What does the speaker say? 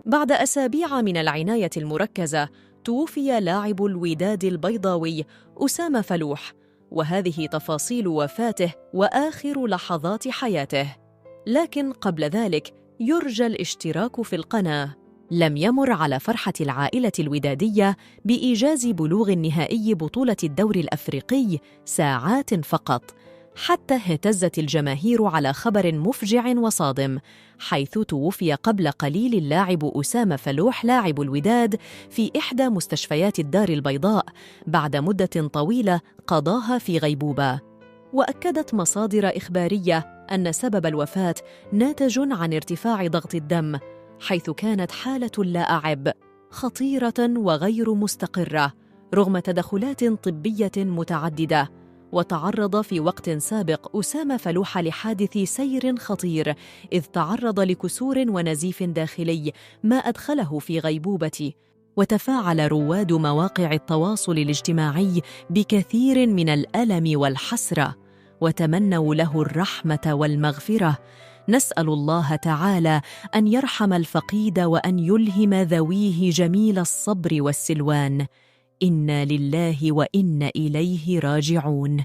بعد أسابيع من العناية المركزة، توفي لاعب الوداد البيضاوي أسامة فلوح، وهذه تفاصيل وفاته وآخر لحظات حياته. لكن قبل ذلك يرجى الاشتراك في القناة. لم يمر على فرحة العائلة الودادية بإيجاز بلوغ النهائي بطولة الدوري الأفريقي ساعات فقط، حتى اهتزت الجماهير على خبر مفجع وصادم، حيث توفي قبل قليل اللاعب أسامة فلوح لاعب الوداد في إحدى مستشفيات الدار البيضاء بعد مدة طويلة قضاها في غيبوبة. وأكدت مصادر إخبارية أن سبب الوفاة ناتج عن ارتفاع ضغط الدم، حيث كانت حالة لا أعب خطيرة وغير مستقرة رغم تدخلات طبية متعددة. وتعرض في وقت سابق أسامة فلوح لحادث سير خطير، إذ تعرض لكسور ونزيف داخلي ما أدخله في غيبوبة. وتفاعل رواد مواقع التواصل الاجتماعي بكثير من الألم والحسرة، وتمنوا له الرحمة والمغفرة. نسأل الله تعالى أن يرحم الفقيد وأن يلهم ذويه جميل الصبر والسلوان. إنا لله وإنا إليه راجعون.